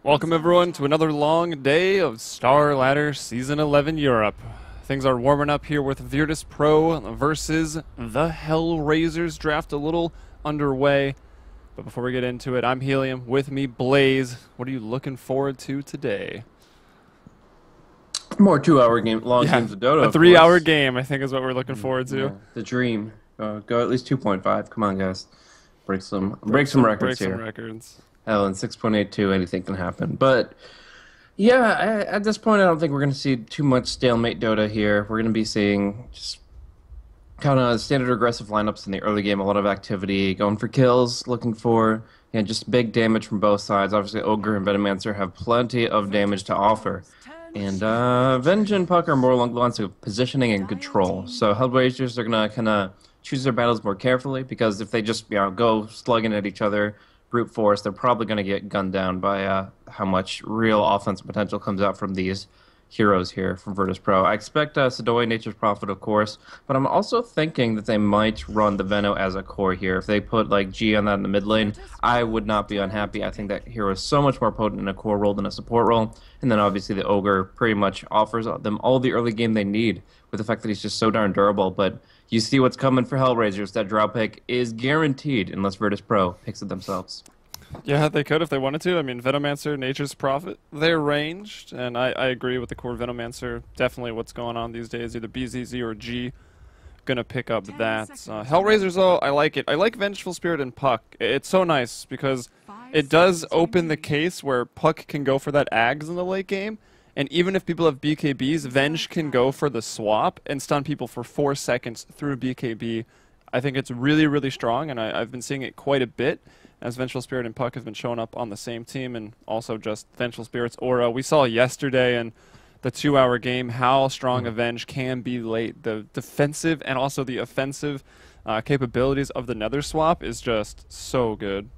Welcome everyone to another long day of Starladder Season 11 Europe. Things are warming up here with Virtus.Pro versus the HellRaisers. Draft a little underway. But before we get into it, I'm Helium. With me, Blaze. What are you looking forward to today? More 2-hour game, long games of Dota. A 3-hour game, I think, is what we're looking forward to. Yeah, the dream. Go at least 2.5. Come on, guys. Break some records here. Break some records. Hell, in 6.82, anything can happen. But yeah, at this point, I don't think we're going to see too much stalemate Dota here. We're going to be seeing just kind of standard aggressive lineups in the early game, a lot of activity, going for kills, looking for just big damage from both sides. Obviously, Ogre and Venomancer have plenty of damage to offer. And Venge and Puck are more along the lines of positioning and control. So HellRaisers are going to kind of choose their battles more carefully, because if they just go slugging at each other, brute force, they're probably going to get gunned down by how much real offensive potential comes out from these heroes here from Virtus.Pro. I expect Sidoi, Nature's Prophet, of course, but I'm also thinking that they might run the Veno as a core here. If they put like G on that in the mid lane, I would not be unhappy. I think that hero is so much more potent in a core role than a support role. And then obviously the Ogre pretty much offers them all the early game they need, with the fact that he's just so darn durable. But you see what's coming for HellRaisers. That draw pick is guaranteed unless Virtus.Pro picks it themselves. Yeah, they could if they wanted to. I mean, Venomancer, Nature's Prophet, they're ranged, and I agree with the core Venomancer. Definitely what's going on these days, either BZZ or G. Gonna pick up that. HellRaisers, though, I like it. I like Vengeful Spirit and Puck. It's so nice because it does open the case where Puck can go for that Ags in the late game, and even if people have BKBs, Venge can go for the swap and stun people for 4 seconds through BKB. I think it's really, really strong, and I've been seeing it quite a bit, as Vengeful Spirit and Puck have been showing up on the same team, and also just Vengeful Spirit's aura. We saw yesterday in the 2-hour game how strong Avenge can be late. The defensive and also the offensive capabilities of the Nether Swap is just so good.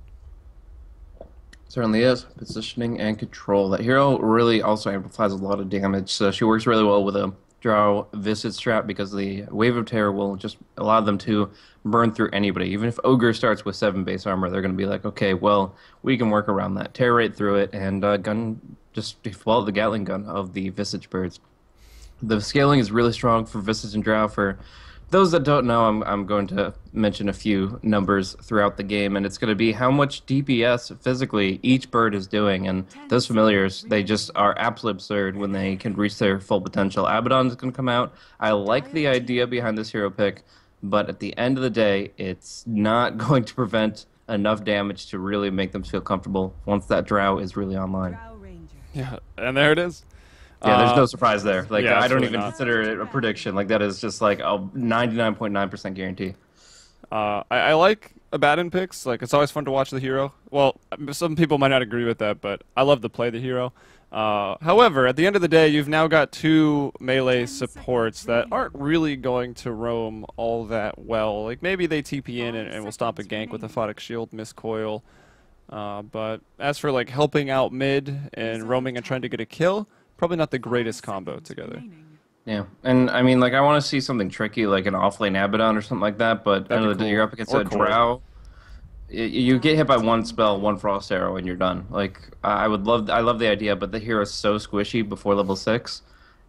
Certainly is. Positioning and control. That hero really also amplifies a lot of damage, so she works really well with a draw Visage strat, because the Wave of Terror will just allow them to burn through anybody. Even if Ogre starts with 7 base armor, they're going to be like, okay, well, we can work around that. Tear right through it, and follow the Gatling gun of the Visage birds. The scaling is really strong for Visage and Drow. For those that don't know, I'm going to mention a few numbers throughout the game, and it's going to be how much DPS physically each bird is doing. And those familiars, they just are absolutely absurd when they can reach their full potential. Abaddon is going to come out. I like the idea behind this hero pick, but at the end of the day, it's not going to prevent enough damage to really make them feel comfortable once that Drow is really online. Yeah, and there it is. Yeah, there's no surprise there. Like, yeah, I don't even consider it a prediction. Like, that is just like a 99.9% guarantee. I like Abaddon picks. Like, it's always fun to watch the hero. Well, some people might not agree with that, but I love to play the hero. However, at the end of the day, you've now got 2 melee supports that aren't really going to roam all that well. Like, maybe they TP in and will stop a gank with a Photic Shield, Miscoil. But as for, like, helping out mid and roaming and trying to get a kill, probably not the greatest combo together. Yeah, and I mean, like, I want to see something tricky, like an offlane Abaddon or something like that, but at the end of the day, you're up against a Drow. You get hit by one spell, one Frost Arrow, and you're done. Like, I love the idea, but the hero is so squishy before level 6,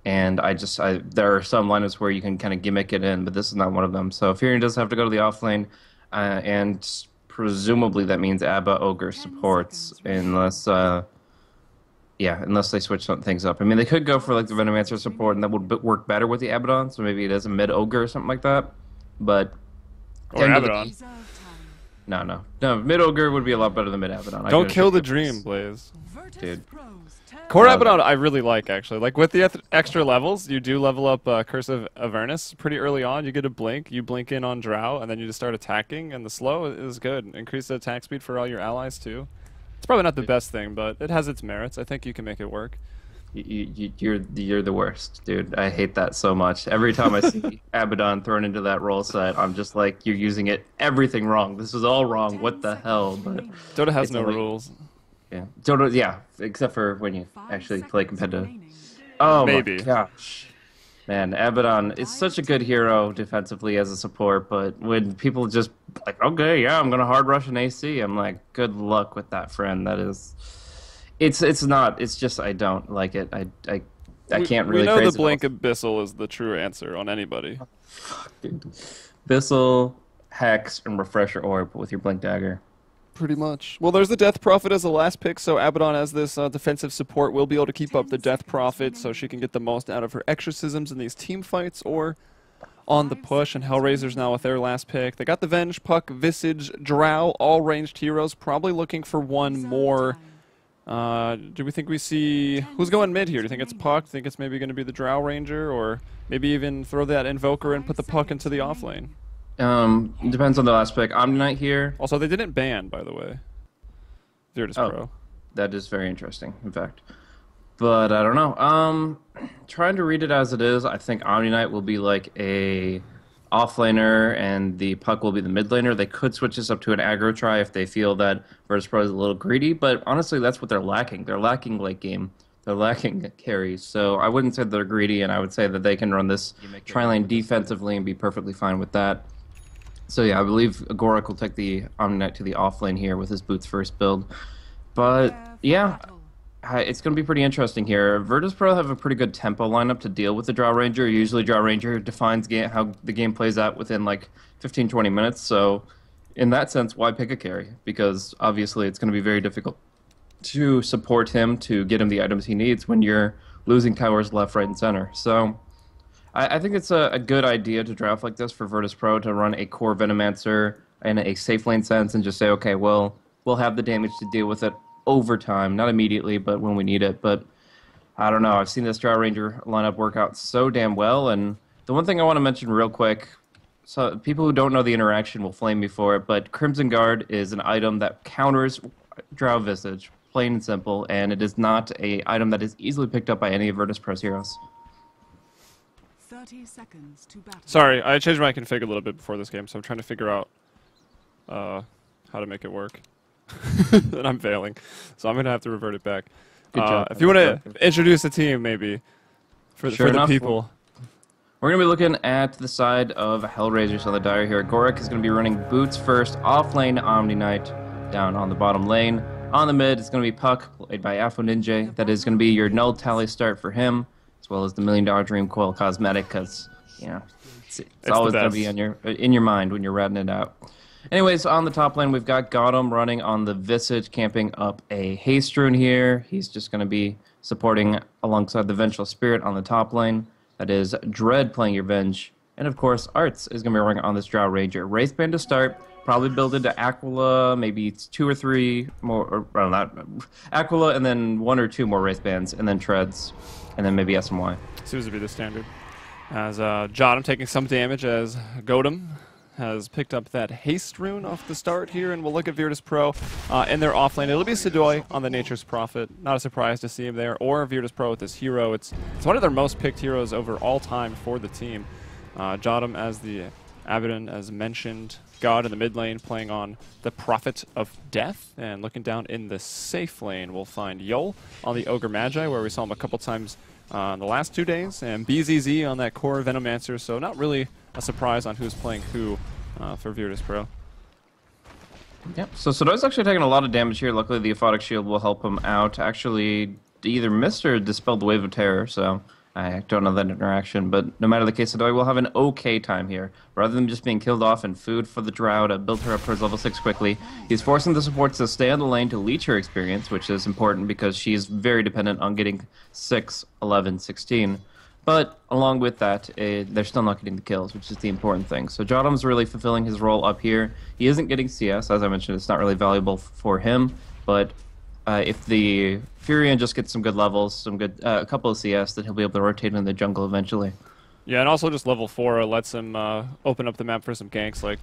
and there are some lineups where you can kind of gimmick it in, but this is not one of them. So Fury does have to go to the offlane, and presumably that means Abba Ogre supports, unless they switch things up. I mean, they could go for like the Venomancer support, and that would work better with the Abaddon, so maybe it is a mid-Ogre or something like that. But or Abaddon. No. Mid-Ogre would be a lot better than mid-Abaddon. Don't kill the dream, Blaze. Dude. Core Abaddon I really like, actually. Like, with the extra levels, you do level up Curse of Avernus pretty early on. You get a blink, you blink in on Drow, and then you just start attacking, and the slow is good. Increase the attack speed for all your allies, too. It's probably not the best thing, but it has its merits. I think you can make it work. You're the worst, dude. I hate that so much. Every time I see Abaddon thrown into that role set, I'm just like, you're using everything wrong. This is all wrong. What the hell? But Dota has no rules. Yeah, Dota. Yeah, except for when you actually play competitive. Oh maybe. My gosh. Man, Abaddon is such a good hero defensively as a support, but when people just like, okay, yeah, I'm gonna hard rush an AC, I'm like, good luck with that, friend. That is, It's not. It's just I don't like it. I can't We really know the praise it Blink enough. Abyssal is the true answer on anybody. Bissell, Hex, and Refresher Orb with your Blink Dagger. Pretty much. Well, there's the Death Prophet as the last pick, so Abaddon as this defensive support will be able to keep up the Death Prophet so she can get the most out of her exorcisms in these team fights or on the push. And HellRaisers now with their last pick. They got the Venge, Puck, Visage, Drow, all ranged heroes, probably looking for one more. Do we think we see... Who's going mid here? Do you think it's Puck? Do you think it's maybe going to be the Drow Ranger? Or maybe even throw that Invoker and put the Puck into the offlane? Depends on the last pick. Omni-Knight here. Also, they didn't ban, by the way, Virtus.Pro. That is very interesting, in fact. But I don't know. Trying to read it as it is, I think Omni-Knight will be like a offlaner and the Puck will be the mid laner. They could switch this up to an aggro try if they feel that Virtus.Pro is a little greedy, but honestly, that's what they're lacking. They're lacking late game. They're lacking carries, so I wouldn't say they're greedy, and I would say that they can run this tri-lane defensively and be perfectly fine with that. So yeah, I believe Agoric will take the Omni-Knight to the offlane here with his Boots first build. But yeah, it's going to be pretty interesting here. Virtus.Pro have a pretty good tempo lineup to deal with the Drow Ranger. Usually Drow Ranger defines how the game plays out within like 15-20 minutes. So in that sense, why pick a carry? Because obviously it's going to be very difficult to support him, to get him the items he needs when you're losing towers left, right, and center. So I think it's a good idea to draft like this for Virtus.Pro to run a core Venomancer in a safe lane sense and just say, okay, well, we'll have the damage to deal with it over time, not immediately, but when we need it. But I don't know. I've seen this Drow Ranger lineup work out so damn well. And the one thing I want to mention real quick, so people who don't know the interaction will flame me for it, but Crimson Guard is an item that counters Drow Visage, plain and simple, and it is not an item that is easily picked up by any of Virtus.Pro's heroes. 30 seconds to battle. Sorry, I changed my config a little bit before this game, so I'm trying to figure out how to make it work. And I'm failing, so I'm going to have to revert it back. Good job. If you want to introduce the team, maybe, for the people. We're going to be looking at the side of HellRaisers on the diary here. Agoric is going to be running Boots first, off lane Omni-Knight, down on the bottom lane. On the mid, it's going to be Puck, played by Afro Ninja. That is going to be your null tally start for him, as well as the $1 Million Dream Coil cosmetic, because, you know, it's always going to be on in your mind when you're ratting it out. Anyways, on the top lane, we've got Gotham running on the Visage, camping up a Haste Rune here. He's just going to be supporting alongside the Vengeful Spirit on the top lane. That is Dread playing your Venge. And of course, Arts is going to be running on this Drow Ranger. Wraithband to start, probably build into Aquila, maybe it's 2 or 3 more, or well, not Aquila, and then 1 or 2 more Wraithbands, and then Treads, and then maybe SMY. Seems to be the standard. As Jotum taking some damage as Godam has picked up that Haste Rune off the start here, and we'll look at Virtus.Pro in their offlane. It'll be Sidoi on the Nature's Prophet. Not a surprise to see him there, or Virtus.Pro with this hero. It's one of their most picked heroes over all time for the team. Jotum as the Abaddon, as mentioned. God in the mid lane playing on the Prophet of Death, and looking down in the safe lane, we'll find Yol on the Ogre Magi, where we saw him a couple times in the last 2 days, and BZZ on that core Venomancer, so not really a surprise on who's playing who for Virtus.Pro. Yep, so Sidoi's actually taking a lot of damage here. Luckily, the Aphotic Shield will help him out. Actually, either missed or dispelled the Wave of Terror, so I don't know that interaction. But no matter the case, Sidoi will have an okay time here. Rather than just being killed off and food for the Drow to build her up towards level 6 quickly, he's forcing the supports to stay on the lane to leech her experience, which is important because she's very dependent on getting 6, 11, 16. But along with that, they're still not getting the kills, which is the important thing. So Jotum's really fulfilling his role up here. He isn't getting CS. As I mentioned, it's not really valuable for him. But if the Furion just gets some good levels, a couple of CS, then he'll be able to rotate in the jungle eventually. Yeah, and also just level 4 lets him open up the map for some ganks. Like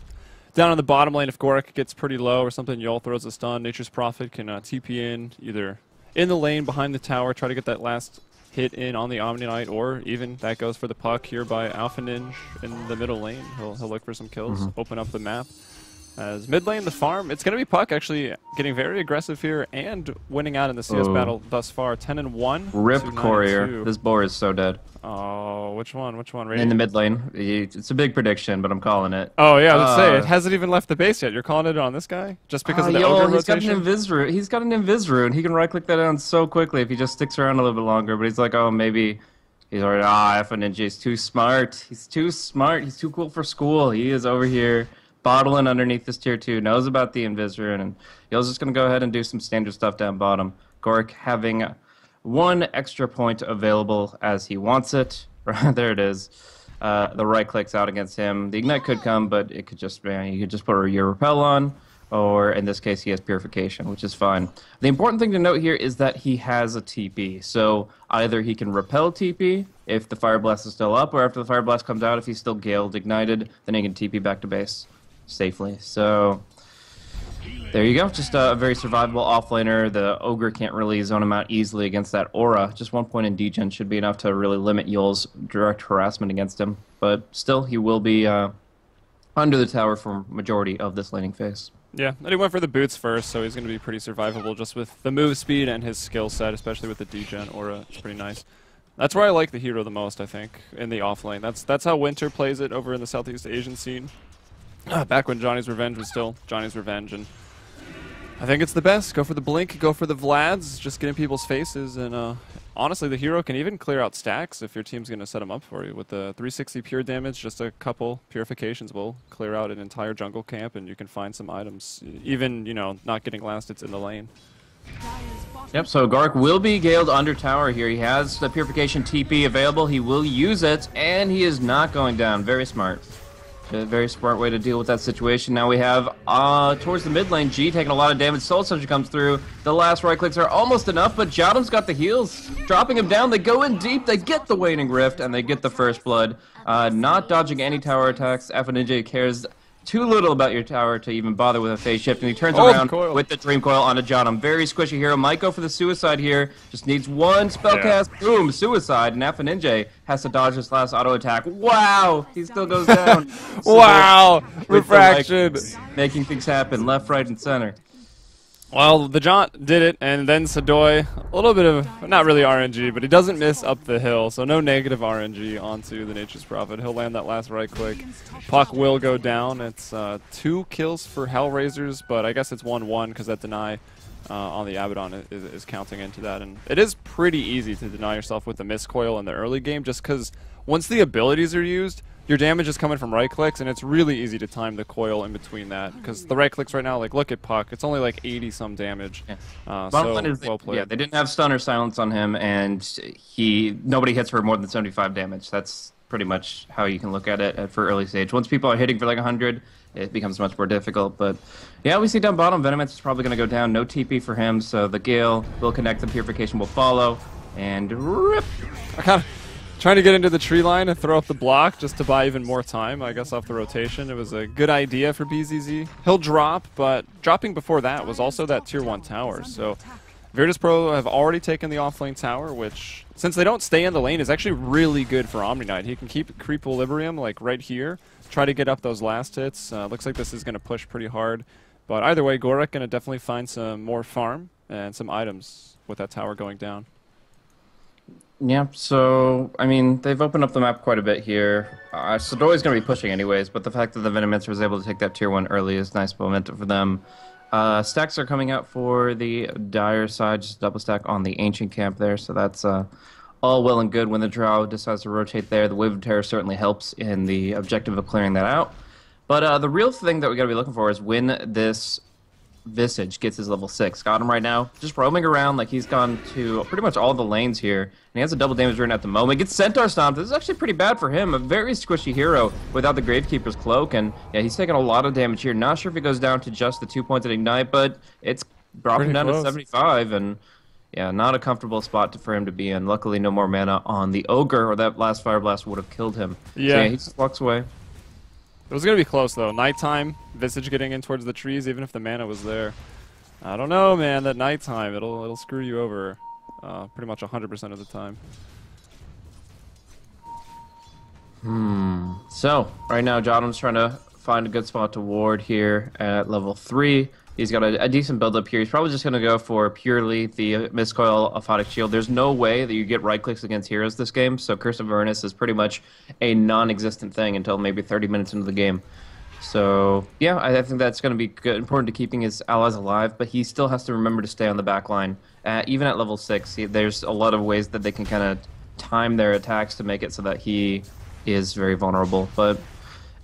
down on the bottom lane, if Goric gets pretty low or something, Yol throws a stun. Nature's Prophet can TP in, either in the lane behind the tower, try to get that last hit in on the Omni-Knight, or even that goes for the Puck here by Alpha Ninja in the middle lane. He'll look for some kills, open up the map. As mid lane, the farm, it's going to be Puck actually getting very aggressive here and winning out in the CS battle thus far. 10-1. Rip Courier. This boar is so dead. Oh, Which one? Which one? In the Radiant? mid lane. It's a big prediction, but I'm calling it. Oh yeah, I would say it hasn't even left the base yet. You're calling it on this guy just because of the ogre he's got an rotation? invis rune. He's got an invis rune. He can right click that down so quickly if he just sticks around a little bit longer. But he's like, oh, maybe he's already. F Ninja is too smart. He's too smart. He's too cool for school. He is over here bottling underneath this tier 2. Knows about the invis rune, and he's just gonna go ahead and do some standard stuff down bottom. Gorik having 1 extra point available as he wants it. There it is. The right click's out against him. The ignite could come, but it could just you could just put your repel on, or in this case he has purification, which is fine. The important thing to note here is that he has a TP, so either he can repel TP if the fire blast is still up, or after the fire blast comes out, if he's still Gale ignited, then he can TP back to base safely. So there you go. Just a very survivable offlaner. The Ogre can't really zone him out easily against that aura. Just 1 point in degen should be enough to really limit Yul's direct harassment against him. But still, he will be under the tower for majority of this laning phase. Yeah, and he went for the boots first, so he's going to be pretty survivable just with the move speed and his skill set, especially with the degen aura. It's pretty nice. That's where I like the hero the most, I think, in the offlane. That's how Winter plays it over in the Southeast Asian scene. Back when Johnny's Revenge was still Johnny's Revenge, and I think it's the best. Go for the blink, go for the Vlads, just get in people's faces, and honestly, the hero can even clear out stacks if your team's going to set him up for you. With the 360 pure damage, just a couple purifications will clear out an entire jungle camp, and you can find some items, even, you know, not getting last hits in the lane. Yep, so Gorik will be Galed under tower here. He has the purification TP available. He will use it, and he is not going down. Very smart. A very smart way to deal with that situation. Now we have, towards the mid lane, G taking a lot of damage. Soul Surge comes through. The last right clicks are almost enough, but Jadam's got the heals. Dropping him down, they go in deep, they get the Waning Rift, and they get the first blood. Not dodging any tower attacks. FNJ cares too little about your tower to even bother with a phase shift, and he turns around with the Dream Coil onto Jadam. Very squishy hero. Might go for the suicide here. Just needs one spellcast. Boom, suicide. And Ninja has to dodge this last auto attack. Wow, he still goes down. Wow, refraction. Making things happen left, right, and center. Well, the Jaunt did it, and then Sadoy, a little bit of, not really RNG, but he doesn't miss up the hill, so no negative RNG onto the Nature's Prophet. He'll land that last right click. Puck will go down. It's 2 kills for HellRaisers, but I guess it's 1-1 because that deny on the Abaddon is counting into that. And it is pretty easy to deny yourself with the miscoil in the early game, just because once the abilities are used, your damage is coming from right clicks, and it's really easy to time the coil in between that. Because the right clicks right now, like, look at Puck, it's only like 80-some damage. Yeah. So well played. Yeah, they didn't have stun or silence on him, and nobody hits for more than 75 damage. That's pretty much how you can look at it for early stage. Once people are hitting for like 100, it becomes much more difficult. But yeah, we see down bottom, Venomance is probably going to go down. No TP for him, so the Gale will connect, the Purification will follow, and rip. I kind of trying to get into the tree line and throw up the block just to buy even more time, I guess, off the rotation. It was a good idea for BZZ. He'll drop, but dropping before that was also that tier 1 tower. So Virtus.Pro have already taken the offlane tower, which, since they don't stay in the lane, is actually really good for Omni Knight. He can keep creep equilibrium, like right here, try to get up those last hits. Looks like this is going to push pretty hard. But either way, Gorik going to definitely find some more farm and some items with that tower going down. Yeah, so, I mean, they've opened up the map quite a bit here. Sadoy's going to be pushing anyways, but the fact that the Venomancer was able to take that tier 1 early is nice momentum for them. Stacks are coming out for the Dire side, just double stack on the Ancient camp there, so that's all well and good when the Drow decides to rotate there. The Wave of Terror certainly helps in the objective of clearing that out. But the real thing that we got to be looking for is when this Visage gets his level 6. Got him right now, just roaming around like he's gone to pretty much all the lanes here. And he has a double damage rune at the moment. Gets Centaur stomped. This is actually pretty bad for him. A very squishy hero without the Gravekeeper's cloak. And yeah, he's taking a lot of damage here. Not sure if he goes down to just the 2 points at Ignite, but it's brought him down to 75. And yeah, not a comfortable spot for him to be in. Luckily, no more mana on the Ogre, or that last Fire Blast would have killed him. Yeah, so, yeah, he just walks away. It was going to be close, though. Nighttime, Visage getting in towards the trees, even if the mana was there. I don't know, man. That nighttime, it'll screw you over pretty much 100% of the time. So, right now, Jotham's trying to find a good spot to ward here at level 3. He's got a decent build up here. He's probably just going to go for purely the Mistcoil Aphotic Shield. There's no way that you get right clicks against heroes this game, so Curse of Avernus is pretty much a non-existent thing until maybe 30 minutes into the game. So, yeah, I think that's going to be good, important to keeping his allies alive, but he still has to remember to stay on the back line. Even at level 6, there's a lot of ways that they can kind of time their attacks to make it so that he is very vulnerable. But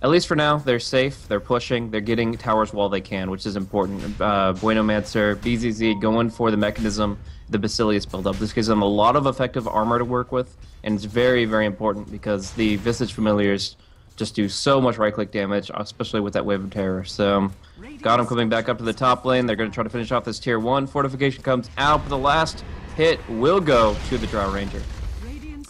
at least for now, they're safe, they're pushing, they're getting towers while they can, which is important. Buenomancer, BZZ going for the mechanism, the Basilius build-up. This gives them a lot of effective armor to work with, and it's very, very important because the Visage Familiars just do so much right-click damage, especially with that Wave of Terror. So, got him coming back up to the top lane. They're going to try to finish off this Tier 1. Fortification comes out, but the last hit will go to the Drow Ranger.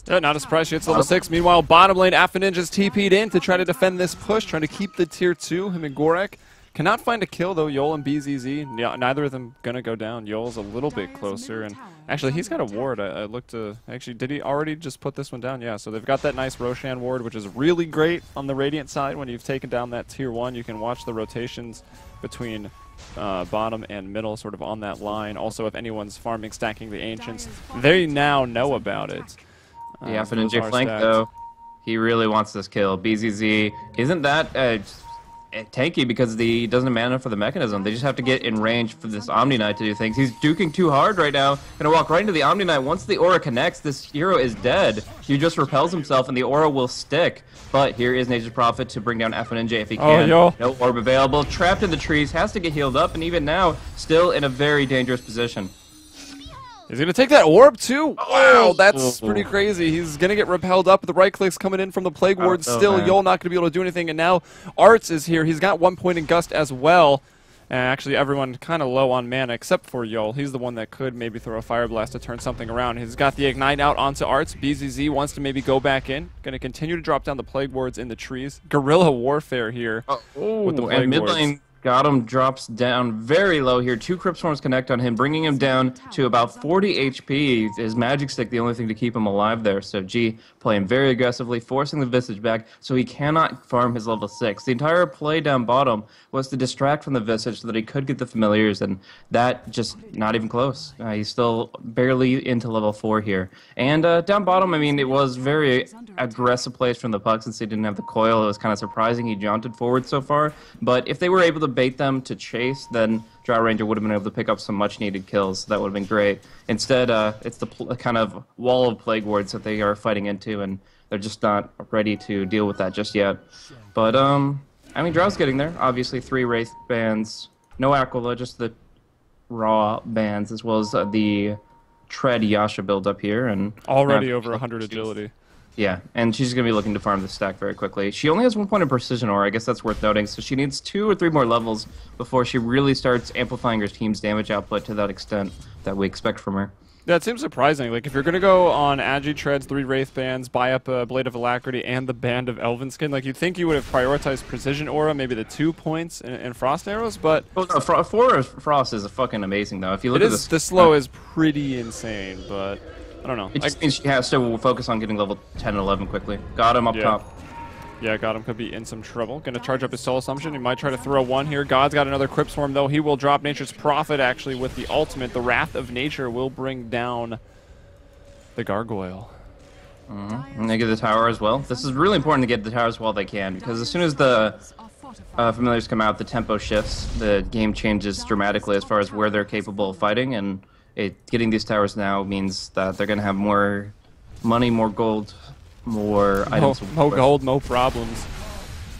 Yeah, not a surprise. She hits level 6. Meanwhile, bottom lane, Ninja's TP'd in to try to defend this push, trying to keep the Tier 2. Him and Gorek cannot find a kill, though. Yol and BZZ, yeah, neither of them going to go down. Yol's a little bit closer, and actually, he's got a ward. I looked to... Actually, did he already just put this one down? Yeah, so they've got that nice Roshan ward, which is really great on the Radiant side. When you've taken down that Tier 1, you can watch the rotations between bottom and middle sort of on that line. Also, if anyone's farming, stacking the Ancients, they now know about it. The Ninja flank, though, he really wants this kill. BZZ isn't that tanky because he doesn't have mana for the mechanism. They just have to get in range for this Omni Knight to do things. He's duking too hard right now. Gonna walk right into the Omni Knight. Once the aura connects, this hero is dead. He just repels himself and the aura will stick. But here is Nature's Prophet to bring down Ninja if he can. No orb available. Trapped in the trees. Has to get healed up. And even now, still in a very dangerous position. He's going to take that orb, too. Wow, that's pretty crazy. He's going to get repelled up. The right clicks coming in from the Plague Ward. Still, Yol not going to be able to do anything. And now Arts is here. He's got 1 point in Gust as well. Actually, everyone kind of low on mana except for Yol. He's the one that could maybe throw a Fire Blast to turn something around. He's got the Ignite out onto Arts. BZZ wants to maybe go back in. Going to continue to drop down the Plague Wards in the trees. Guerrilla Warfare here with the Plague mid Wards. Lane got him, drops down very low here. 2 Crypt Swarms connect on him, bringing him down to about 40 HP. His Magic Stick, the only thing to keep him alive there. So G playing very aggressively, forcing the Visage back so he cannot farm his level 6. The entire play down bottom was to distract from the Visage so that he could get the Familiars, and that just not even close. He's still barely into level 4 here. And down bottom, I mean, it was very aggressive plays from the Puck since they didn't have the coil. It was kind of surprising he jaunted forward so far. But if they were able to bait them to chase, then Drow Ranger would have been able to pick up some much-needed kills. That would have been great. Instead, it's the kind of wall of Plague Wards that they are fighting into, and they're just not ready to deal with that just yet. But, I mean, Drow's getting there. Obviously, 3 Wraith bands. No Aquila, just the raw bands, as well as the Tread Yasha build up here. And already over 100 agility. Yeah, and she's going to be looking to farm the stack very quickly. She only has 1 point of Precision Aura, I guess that's worth noting, so she needs 2 or 3 more levels before she really starts amplifying her team's damage output to that extent that we expect from her. Yeah, it seems surprising. Like, if you're going to go on Agi Treads, 3 Wraith Bands, buy up a Blade of Alacrity and the Band of Elven Skin, like, you'd think you would have prioritized Precision Aura, maybe the 2 points and Frost Arrows, but... Well, no, 4 Frost is fucking amazing, though. If you look at this... The slow is pretty insane, but... I don't know. It just means she has to focus on getting level 10 and 11 quickly. Got him up top. Yeah, got him. Could be in some trouble. Gonna charge up his Soul Assumption. He might try to throw 1 here. God's got another Crypt Swarm, though. He will drop Nature's Prophet, actually, with the ultimate. The Wrath of Nature will bring down the Gargoyle. And they get the tower as well. This is really important to get the towers while they can, because as soon as the Familiars come out, the tempo shifts. The game changes dramatically as far as where they're capable of fighting, and getting these towers now means that they're going to have more money, more gold, more items. More gold, no problems.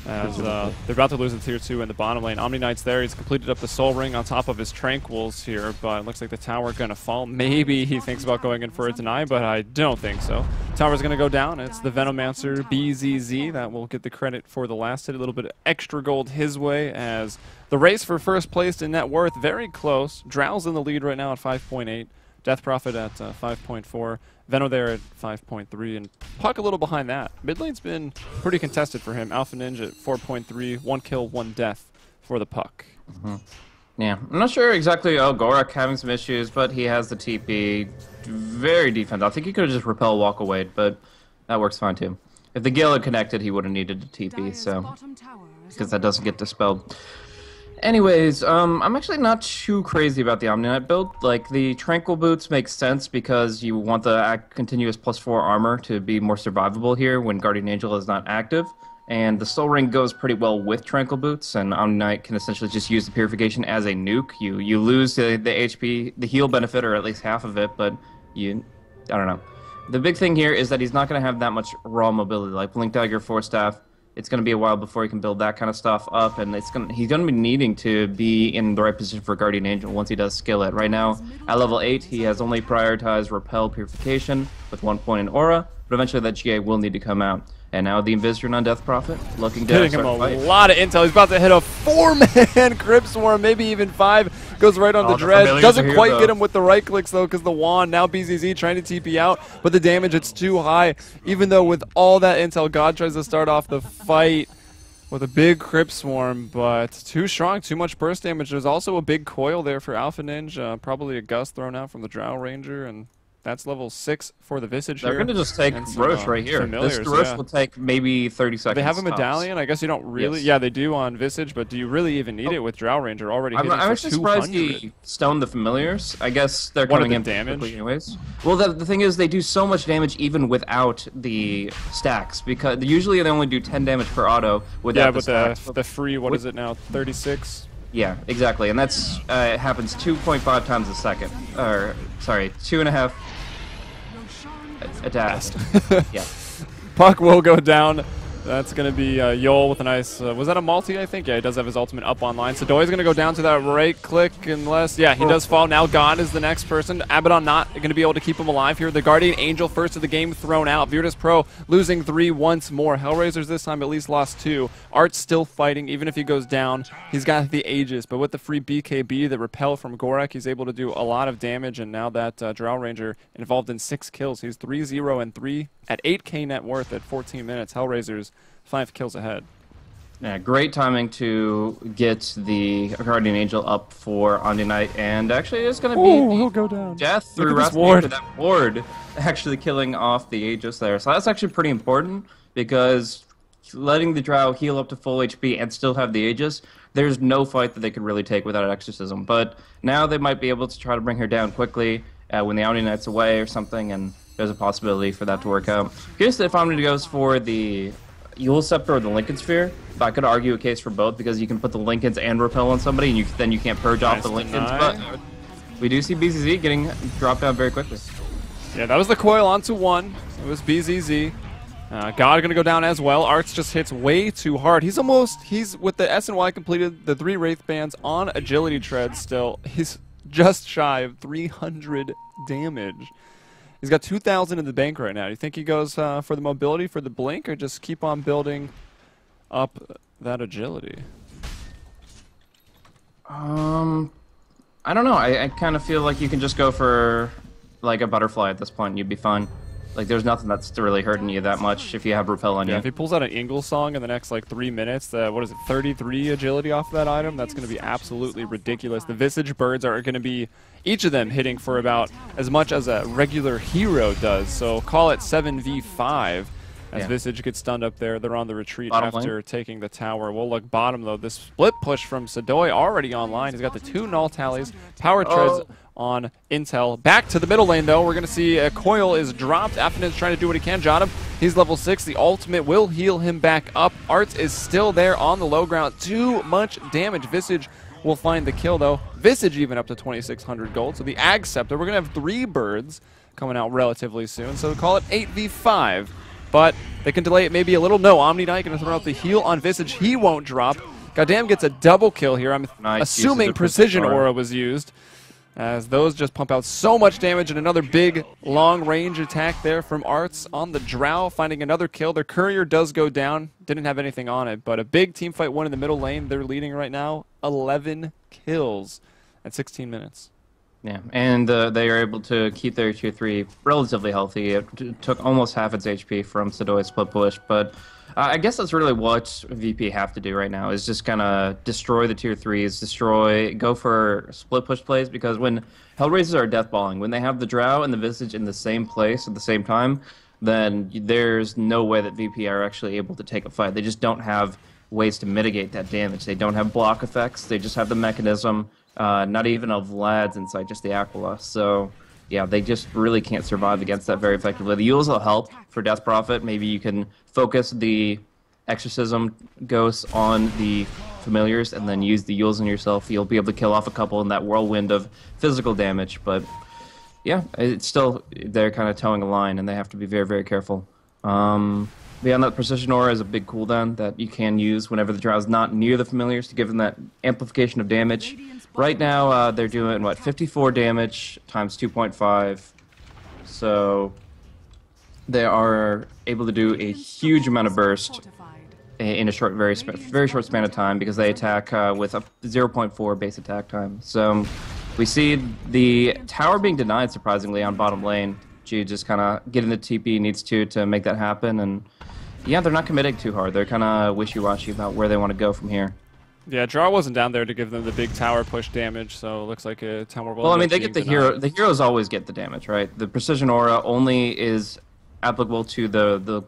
As they're about to lose the Tier 2 in the bottom lane. Omni Knight's there. He's completed up the Soul Ring on top of his Tranquils here, but it looks like the tower going to fall. Maybe he thinks about going in for a deny, but I don't think so. Tower's going to go down. It's the Venomancer BZZ that will get the credit for the last hit. A little bit of extra gold his way as the race for first place in net worth very close. Drow's in the lead right now at 5.8. Death Prophet at 5.4. Veno there at 5.3, and Puck a little behind that. Mid lane's been pretty contested for him. Alpha Ninja at 4.3, 1 kill, 1 death for the Puck. Yeah, I'm not sure exactly. Oh, Gorak having some issues, but he has the TP. Very defensive. I think he could have just repel walk away, but that works fine too. If the Gale had connected, he would have needed a TP, so because that doesn't get dispelled. Anyways, I'm actually not too crazy about the Omni-Knight build. Like, the Tranquil Boots make sense because you want the continuous +4 armor to be more survivable here when Guardian Angel is not active. And the Soul Ring goes pretty well with Tranquil Boots, and Omni-Knight can essentially just use the Purification as a nuke. You lose the HP, the heal benefit, or at least half of it, but I don't know. The big thing here is that he's not going to have that much raw mobility, like Blink Dagger, Force Staff. It's going to be a while before he can build that kind of stuff up, and he's going to be needing to be in the right position for Guardian Angel once he does skill it. Right now, at level 8, he has only prioritized Repel Purification with 1 point in Aura, but eventually that GA will need to come out. And now the Invisor on Death Prophet, looking to hitting him a lot of intel. He's about to hit a 4-man Crypt Swarm, maybe even 5. Goes right on the Dread. Doesn't quite get him with the right clicks, though, because the Wand. Now BZZ trying to TP out, but the damage, it's too high. Even though with all that intel, God tries to start off the fight with a big Crypt Swarm, but too strong, too much burst damage. There's also a big coil there for Alpha Ninja. Probably a gust thrown out from the Drow Ranger, and that's level 6 for the Visage here. They're going to just take Roche right here. This Roche will take maybe 30 seconds. They have a medallion. I guess you don't really. Yes. Yeah, they do on Visage, but do you really even need it with Drow Ranger already hitting I'm actually surprised he stoned the familiars. I guess they're coming in damage anyways. Well, the thing is, they do so much damage even without the stacks, because usually they only do 10 damage per auto without the stacks. The free, what is it now, 36? Yeah, exactly, and that's it happens 2.5 times a second. Or, sorry, 2.5 attacks. Yeah. Puck will go down. That's going to be Yol with a nice... was that a multi, I think? Yeah, he does have his ultimate up online. So Doi's going to go down to that right click unless... Yeah, he does fall. Now God is the next person. Abaddon not going to be able to keep him alive here. The Guardian Angel first of the game thrown out. Virtus.Pro losing 3 once more. HellRaisers this time at least lost 2. Art's still fighting. Even if he goes down, he's got the Aegis. But with the free BKB, the repel from Gorak, he's able to do a lot of damage. And now that Drow Ranger involved in 6 kills. He's 3-0 and 3 at 8k net worth at 14 minutes. HellRaisers 5 kills ahead. Yeah, great timing to get the Guardian Angel up for Omni-Knight, and actually it's going to be he'll go down. Death through ward. That ward actually killing off the Aegis there. So that's actually pretty important, because letting the Drow heal up to full HP and still have the Aegis, there's no fight that they could really take without an Exorcism. But now they might be able to try to bring her down quickly when the Omni-Knight's away or something, and there's a possibility for that to work out. Curious if Omni goes for the Eul Scepter or the Lincoln Sphere. But I could argue a case for both, because you can put the Lincolns and Repel on somebody, and then you can't purge off the Lincolns. But we do see BZZ getting dropped down very quickly. Yeah, that was the coil onto 1. It was BZZ. God going to go down as well. Arts just hits way too hard. He's with the S and Y completed, the 3 Wraith Bands on Agility Tread still. He's just shy of 300 damage. He's got 2,000 in the bank right now. Do you think he goes for the mobility, for the blink, or just keep on building up that agility? I don't know. I kind of feel like you can just go for like a butterfly at this point and you'd be fine. Like, there's nothing that's really hurting you that much if you have Repel on you. Yeah, if he pulls out an Ingle Song in the next, like, 3 minutes, what is it, 33 agility off that item, that's going to be absolutely ridiculous. The Visage Birds are going to be, each of them hitting for about as much as a regular hero does. So call it 7v5 as Visage gets stunned up there. They're on the retreat after taking the tower. We'll look bottom, though. This split push from Sadoi already online. He's got the 2 null tallies, power treads on Intel. Back to the middle lane, though. We're going to see a coil is dropped. Affinit's trying to do what he can. Jot him. He's level 6. The ultimate will heal him back up. Arts is still there on the low ground. Too much damage. Visage will find the kill, though. Visage even up to 2,600 gold. So the Ag Scepter, we're going to have 3 birds coming out relatively soon. So call it 8v5. But they can delay it maybe a little. No, Omni-Knight going to throw out the heal on Visage. He won't drop. Goddamn gets a double kill here. I'm assuming Precision Aura was used, as those just pump out so much damage, and another big long-range attack there from Arts on the Drow, finding another kill. Their Courier does go down. Didn't have anything on it, but a big team fight win in the middle lane. They're leading right now 11 kills at 16 minutes. Yeah, and they are able to keep their tier 3 relatively healthy. It took almost half its HP from Sadoi's split push, but I guess that's really what VP have to do right now, is just kind of destroy the tier 3s, go for split push plays, because when HellRaisers are deathballing, when they have the Drow and the Visage in the same place at the same time, then there's no way that VP are actually able to take a fight. They just don't have ways to mitigate that damage. They don't have block effects. They just have the mechanism, not even of Vlad's inside, just the Aquila. So, yeah, they just really can't survive against that very effectively. The Yules will help for Death Prophet. Maybe you can focus the Exorcism Ghosts on the Familiars and then use the Yules on yourself. You'll be able to kill off a couple in that whirlwind of physical damage, but yeah, it's still, they're kind of towing a line, and they have to be very, very careful. Beyond that, Precision Aura is a big cooldown that you can use whenever the Drow is not near the Familiars to give them that amplification of damage. Right now, they're doing, what, 54 damage times 2.5. So they are able to do a huge amount of burst in a short, very short span of time because they attack with a 0.4 base attack time. So we see the tower being denied, surprisingly, on bottom lane. G just kind of getting the TP needs to make that happen. And yeah, they're not committing too hard. They're kind of wishy-washy about where they want to go from here. Yeah, Draw wasn't down there to give them the big tower push damage, so it looks like a tower will. Well, I mean, they get the hero. The heroes always get the damage, right? The Precision Aura only is applicable to the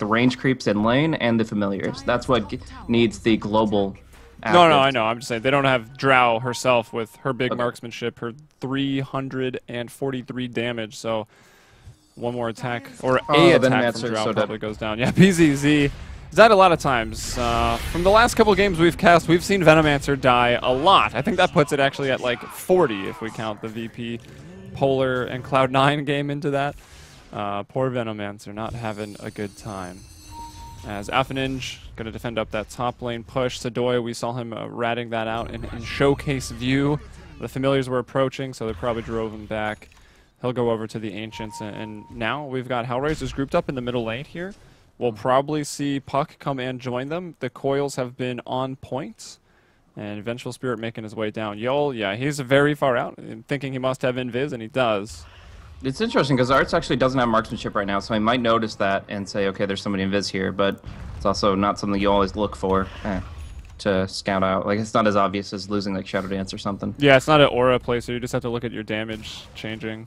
range creeps in lane and the Familiars. That's what needs the global. No, I know. I'm just saying they don't have Drow herself with her big marksmanship, her 343 damage. So one more attack or a attack from Drow probably goes down. Yeah, PZZ is that a lot of times. From the last couple games we've cast, we've seen Venomancer die a lot. I think that puts it actually at like 40 if we count the VP, Polar, and Cloud9 game into that. Poor Venomancer not having a good time. As Alphaninj going to defend up that top lane push. Sadoy, we saw him ratting that out in showcase view. The Familiars were approaching, so they probably drove him back. He'll go over to the Ancients, and now we've got HellRaisers grouped up in the middle lane here. We'll probably see Puck come and join them. The coils have been on point, and Vengeful Spirit making his way down. Yol, yeah, he's very far out, thinking he must have Invis, and he does. It's interesting because Arts actually doesn't have marksmanship right now, so he might notice that and say, okay, there's somebody Invis here, but it's also not something you always look for to scout out. Like, it's not as obvious as losing like Shadow Dance or something. Yeah, it's not an aura play, so you just have to look at your damage changing.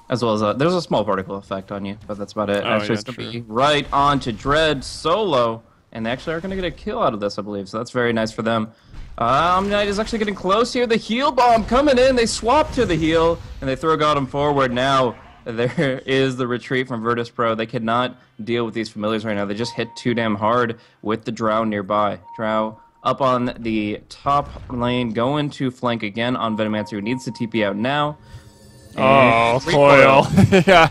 As well as there's a small particle effect on you, but that's about it. Oh, actually, yeah, it's going to be right on to Dread solo, and they actually are going to get a kill out of this, I believe, so that's very nice for them. Omnight is actually getting close here. The heal bomb coming in. They swap to the heal, and they throw Gotham forward. Now there is the retreat from Virtus.Pro. They cannot deal with these Familiars right now. They just hit too damn hard with the Drow nearby. Drow up on the top lane, going to flank again on Venomancer, who needs to TP out now. Oh, coil. Yeah.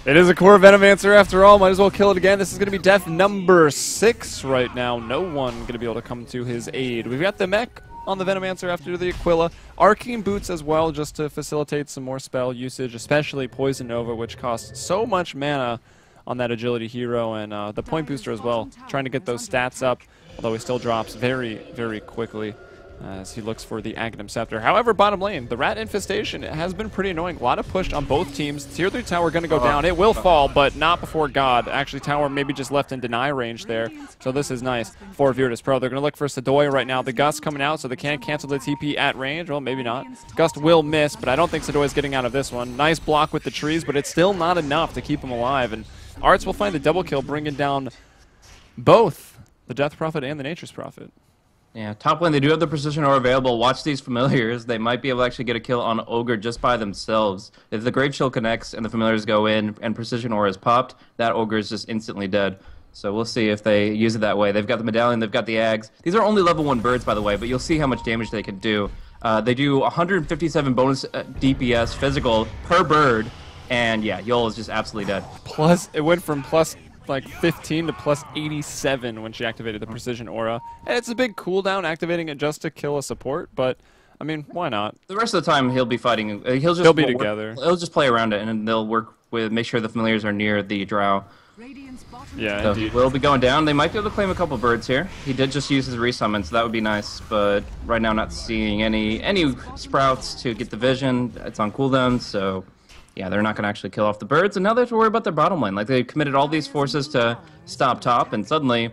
It is a core Venomancer after all. Might as well kill it again. This is going to be death number 6 right now. No one going to be able to come to his aid. We've got the mech on the Venomancer after the Aquila. Arcane Boots as well, just to facilitate some more spell usage, especially Poison Nova, which costs so much mana on that agility hero, and the point booster as well, trying to get those stats up, although he still drops very, very quickly as he looks for the Aghanim Scepter. However, bottom lane, the Rat Infestation has been pretty annoying. A lot of push on both teams. Tier 3 tower going to go down. It will fall, but not before God. Actually, tower maybe just left in deny range there, so this is nice for Virtus.Pro. They're going to look for Sadoy right now. The Gust coming out, so they can't cancel the TP at range. Well, maybe not. Gust will miss, but I don't think Sadoy is getting out of this one. Nice block with the trees, but it's still not enough to keep him alive, and Arts will find the double kill, bringing down both the Death Prophet and the Nature's Prophet. Yeah, top lane, they do have the Precision Aura available. Watch these Familiars. They might be able to actually get a kill on Ogre just by themselves. If the Grave Chill connects and the Familiars go in and Precision Aura is popped, that Ogre is just instantly dead. So we'll see if they use it that way. They've got the Medallion, they've got the Ags. These are only level 1 birds, by the way, but you'll see how much damage they can do. They do 157 bonus DPS physical per bird, and yeah, Yol is just absolutely dead. Plus, it went from plus like 15 to plus 87 when she activated the Precision Aura. And it's a big cooldown activating it just to kill a support, but I mean, why not? The rest of the time he'll be fighting. He'll be together. He'll just play around it, and they'll work with make sure the Familiars are near the Drow. Yeah, so indeed. He will be going down. They might be able to claim a couple birds here. He did just use his resummon, so that would be nice. But right now, not seeing any sprouts to get the vision. It's on cooldown, so yeah, they're not going to actually kill off the birds, and now they have to worry about their bottom lane. Like, they committed all these forces to stop top, and suddenly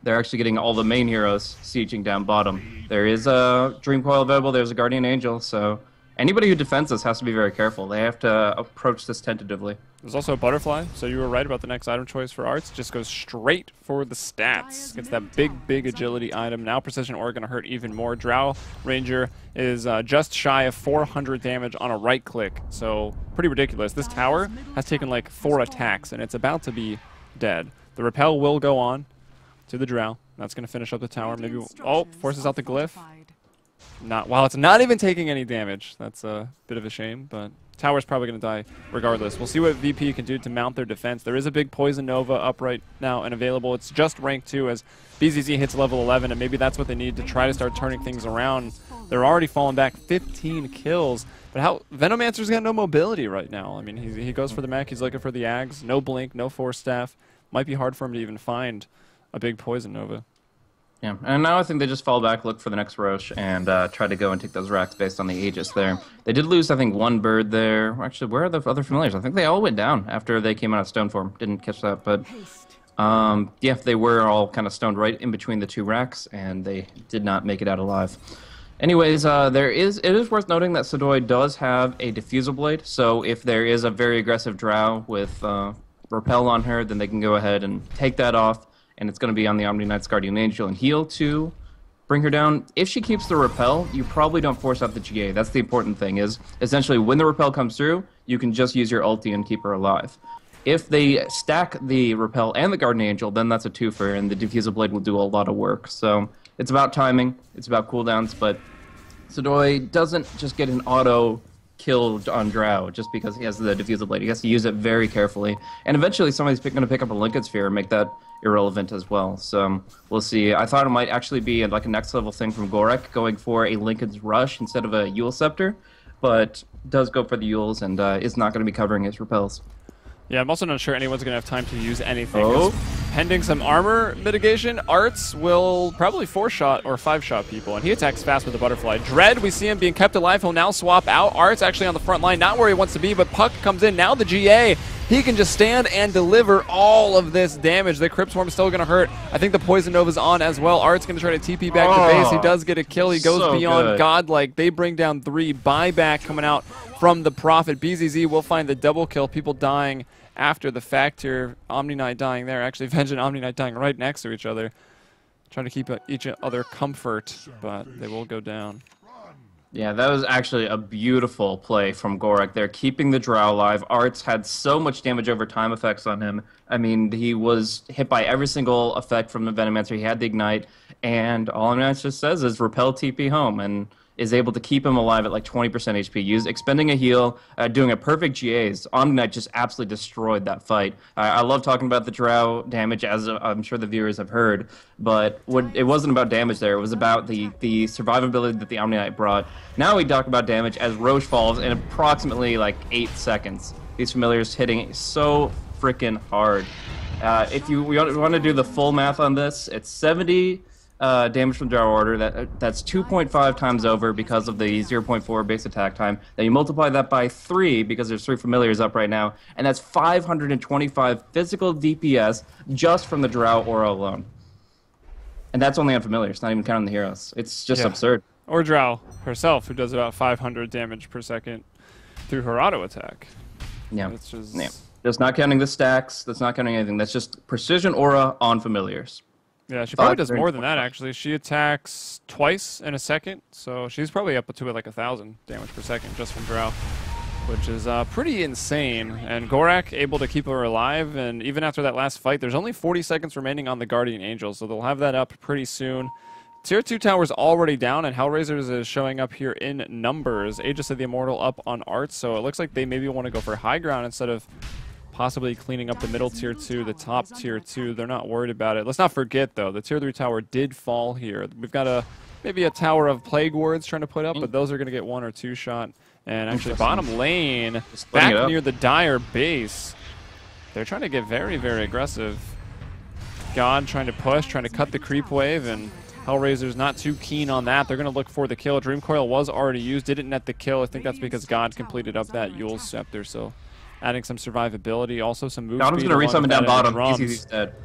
they're actually getting all the main heroes sieging down bottom. There is a Dream Coil available, there's a Guardian Angel, so anybody who defends this has to be very careful. They have to approach this tentatively. There's also a butterfly, so you were right about the next item choice for Arts. Just goes straight for the stats. Gets that big agility item. Now Precision Ore going to hurt even more. Drow Ranger is just shy of 400 damage on a right click, so pretty ridiculous. This tower has taken like 4 attacks, and it's about to be dead. The repel will go on to the Drow. That's going to finish up the tower. Maybe, oh, forces out the glyph. While it's not even taking any damage. That's a bit of a shame, but tower's probably going to die regardless. We'll see what VP can do to mount their defense. There is a big Poison Nova up right now and available. It's just rank 2 as BZZ hits level 11, and maybe that's what they need to try to start turning things around. They're already falling back 15 kills. But how Venomancer's got no mobility right now. I mean, he goes for the mech. He's looking for the Ags. No Blink, no Force Staff. Might be hard for him to even find a big Poison Nova. Yeah, and now I think they just fall back, look for the next Roche, and try to go and take those racks based on the Aegis there. They did lose, I think, 1 bird there. Actually, where are the other familiars? I think they all went down after they came out of stone form. Didn't catch that, but yeah, they were all kind of stoned right in between the 2 racks, and they did not make it out alive. Anyways, it is worth noting that Sidoi does have a Diffusal Blade, so if there is a very aggressive Drow with Repel on her, then they can go ahead and take that off. And it's going to be on the Omni Knight's Guardian Angel and heal to bring her down. If she keeps the repel, you probably don't force out the GA. That's the important thing, is essentially when the repel comes through, you can just use your ulti and keep her alive. If they stack the repel and the Guardian Angel, then that's a twofer, and the Diffusal Blade will do a lot of work. So it's about timing, it's about cooldowns, but Sidoi doesn't just get an auto kill on Drow just because he has the Diffusal Blade. He has to use it very carefully. And eventually somebody's going to pick up a Lincoln Sphere and make that irrelevant as well. So we'll see. I thought it might actually be like a next level thing from Gorek, going for a Lincoln's Rush instead of a Yule Scepter, but does go for the Yules and is not going to be covering his repels. Yeah, I'm also not sure anyone's going to have time to use anything. Oh. Pending some armor mitigation, Arts will probably 4-shot or 5-shot people, and he attacks fast with the Butterfly. Dread, we see him being kept alive. He'll now swap out. Arts actually on the front line, not where he wants to be, but Puck comes in. Now the GA. He can just stand and deliver all of this damage. The Crypt Swarm is still going to hurt. I think the Poison Nova's on as well. Art's going to try to TP back to base. He does get a kill. He goes beyond godlike. They bring down 3. Buyback coming out from the Prophet. BZZ will find the double kill. People dying after the fact here. Omni Knight dying there. Actually, Venge and Omni Knight dying right next to each other. Trying to keep each other comfort, but they will go down. Yeah, that was actually a beautiful play from Gorek there, keeping the Drow alive. Arts had so much damage over time effects on him. I mean, he was hit by every single effect from the Venomancer. He had the Ignite, and all Omni Knight just says is repel TP home, and is able to keep him alive at like 20% HP. Expending a heal, doing a perfect GAs. Omni Knight just absolutely destroyed that fight. I love talking about the Drow damage, as I'm sure the viewers have heard, but it wasn't about damage there. It was about the survivability that the Omni Knight brought. Now we talk about damage as Roche falls in approximately like 8 seconds. These familiars hitting so freaking hard. If we want to do the full math on this, it's 70 damage from Drow Order. That's 2.5 times over because of the 0.4 base attack time. Then you multiply that by 3 because there's 3 familiars up right now, and that's 525 physical DPS just from the Drow Aura alone. And that's only on familiars, not even counting the heroes. It's just absurd. Or Drow herself, who does about 500 damage per second through her auto attack. Yeah. It's just... yeah. That's not counting the stacks. That's not counting anything. That's just precision aura on familiars. Yeah, she probably does more than that, actually. She attacks twice in a second, so she's probably up to like 1,000 damage per second just from Drow, which is pretty insane. And Gorak able to keep her alive, and even after that last fight, there's only 40 seconds remaining on the Guardian Angel, so they'll have that up pretty soon. Tier 2 tower's already down, and HellRaisers is showing up here in numbers. Aegis of the Immortal up on Arts, so it looks like they maybe want to go for high ground instead of possibly cleaning up the middle tier 2, the top tier 2. They're not worried about it. Let's not forget, though, the tier 3 tower did fall here. We've got maybe a tower of Plague Wards trying to put up, but those are going to get 1 or 2 shot. And actually, bottom lane, back near the Dire base, they're trying to get very, very aggressive. God trying to push, trying to cut the creep wave, and HellRaisers not too keen on that. They're going to look for the kill. Dream Coil was already used, didn't net the kill. I think that's because God completed up that Yule Scepter, so adding some survivability, also some move speed. God's going to resummon down bottom. BZZ's dead.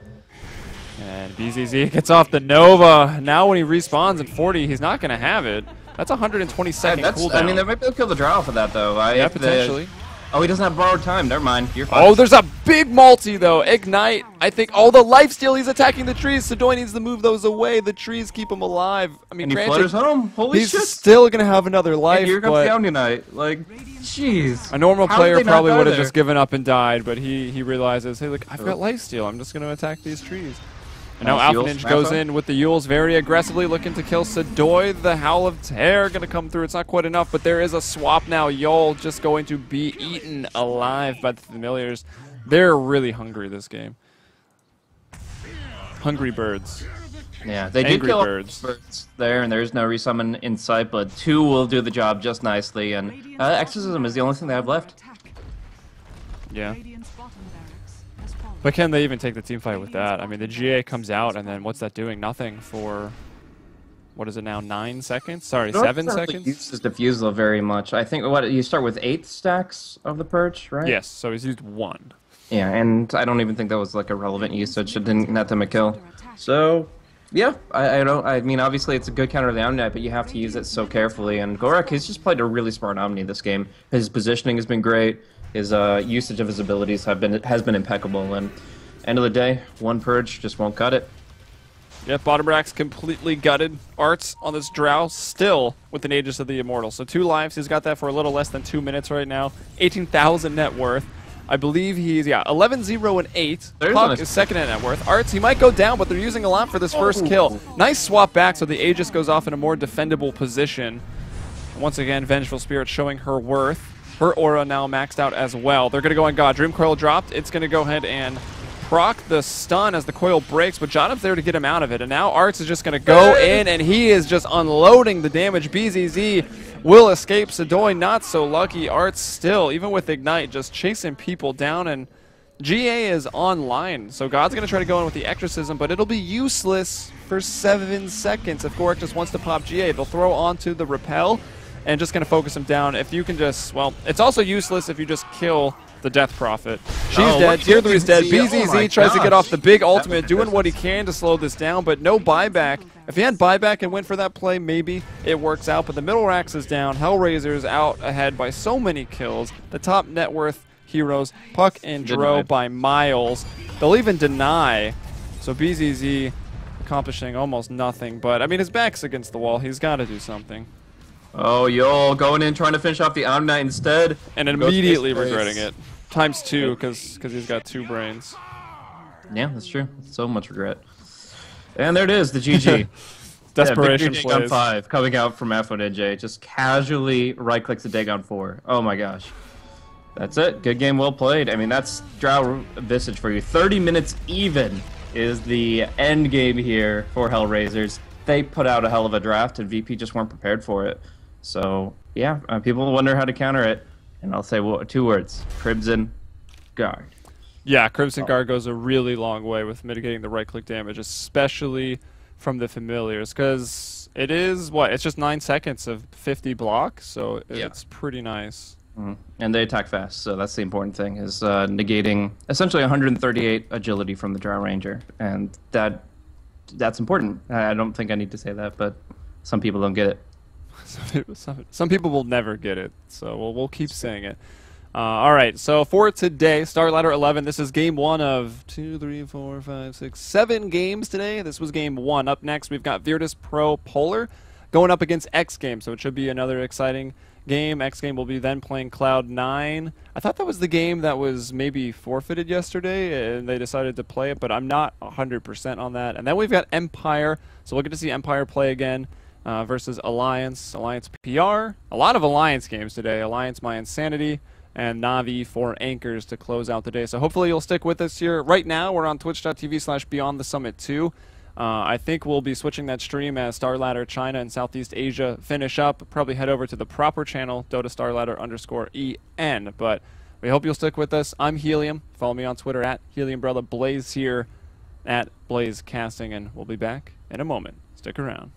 And BZZ gets off the Nova. Now when he respawns at 40, he's not going to have it. That's 120-second cooldown. I mean, they might be able to kill the Drow for that, though. Yeah, potentially. Oh, he doesn't have borrowed time. Never mind. You're fine. Oh, there's a big multi, though. Ignite. I think, oh, the lifesteal. He's attacking the trees. Sadoy needs to move those away. The trees keep him alive. I mean, and he granted, flutters home. Holy he's shit. still going to have another life, And here comes but the Omni-Knight. Like, jeez. a normal How player did they not probably die would have there? just given up and died, but he realizes, hey, look, I've got lifesteal. I'm just going to attack these trees. And now Nice Alpha Yules, Ninja goes Massa. in with the Yules very aggressively, looking to kill Sadoy. The Howl of Terror going to come through. It's not quite enough, but there is a swap now. Yul just going to be eaten alive by the Familiars. They're really hungry this game. Hungry birds. Yeah, they did Angry kill birds. birds there, and there's no resummon in sight, but 2 will do the job just nicely, and Exorcism is the only thing they have left. Yeah. But can they even take the team fight with that? I mean, the GA comes out, and then what's that doing? Nothing for, what is it now, 9 seconds? Sorry, 7 seconds? Uses Diffusal very much. I think, what, you start with 8 stacks of the Purge, right? Yes, so he's used 1. Yeah, and I don't even think that was like a relevant usage. It didn't net them a kill. So, yeah, I mean, obviously it's a good counter to the Omni, but you have to use it so carefully. And Gorak has just played a really smart Omni this game. His positioning has been great. His usage of his abilities has been impeccable. And end of the day, 1 Purge just won't cut it. Yep, bottom rack's completely gutted. Arts on this Drow still with an Aegis of the Immortal. So 2 lives. He's got that for a little less than 2 minutes right now. 18,000 net worth. I believe he's, 11, 0, and 8. Puck is second in net worth. Arts, he might go down, but they're using a lot for this first kill. Nice swap back, so the Aegis goes off in a more defendable position. And once again, Vengeful Spirit showing her worth. Her aura now maxed out as well. They're going to go on God. Dream Coil dropped. It's going to go ahead and proc the stun as the coil breaks, but Jonathan's there to get him out of it. And now Arts is just going to go in, and he is just unloading the damage. BZZ will escape. Sadoy not so lucky. Arts still, even with Ignite, just chasing people down, and GA is online. So God's going to try to go in with the Exorcism, but it'll be useless for 7 seconds if Gorak just wants to pop GA. They'll throw onto the Repel and just going to focus him down. If you can just, well, it's also useless if you just kill the Death Prophet. She's dead. Tier 3 is dead. BZZ tries to get off the big ultimate, doing what he can to slow this down, but no buyback. If he had buyback and went for that play, maybe it works out, but the middle racks is down. HellRaisers out ahead by so many kills. The top net worth heroes, Puck and Dro by miles. They'll even deny. So BZZ accomplishing almost nothing, but I mean, his back's against the wall. He's got to do something. Oh, Yul going in trying to finish off the Omni instead. And immediately regretting it. Times 2 because he's got 2 brains. Yeah, that's true. So much regret. And there it is, the GG. Desperation plays. plays. 5 coming out from FNJ. Just casually right-clicks the Dagon 4. Oh my gosh. That's it. Good game, well played. I mean, that's Drow Visage for you. 30 minutes even is the end game here for HellRaisers. They put out a hell of a draft, and VP just weren't prepared for it. So, yeah, people wonder how to counter it. And I'll say 2 words. Crimson Guard. Yeah, Crimson Guard goes a really long way with mitigating the right-click damage, especially from the Familiars, because it is, what, it's just 9 seconds of 50 block, so it's pretty nice. And they attack fast, so that's the important thing, is negating essentially 138 agility from the Drow Ranger, and that's important. I don't think I need to say that, but some people don't get it. Some people will never get it, so we'll keep saying it. All right, so for today, Starladder 11, this is game 1 of 2, 3, 4, 5, 6, 7 games today. This was game 1. Up next, we've got Virtus.Pro Polar going up against X Game, so it should be another exciting game. X Game will be then playing Cloud9. I thought that was the game that was maybe forfeited yesterday, and they decided to play it, but I'm not 100% on that. And then we've got Empire, so we'll get to see Empire play again. Versus Alliance PR. A lot of Alliance games today. Alliance My Insanity and Na'Vi for Anchors to close out the day. So hopefully you'll stick with us here. Right now we're on twitch.tv/BeyondTheSummit2. I think we'll be switching that stream as Starladder China and Southeast Asia finish up. Probably head over to the proper channel, Dota Starladder_EN. But we hope you'll stick with us. I'm Helium. Follow me on Twitter at HeliumBrother. Blaze here at Blaze Casting, and we'll be back in a moment. Stick around.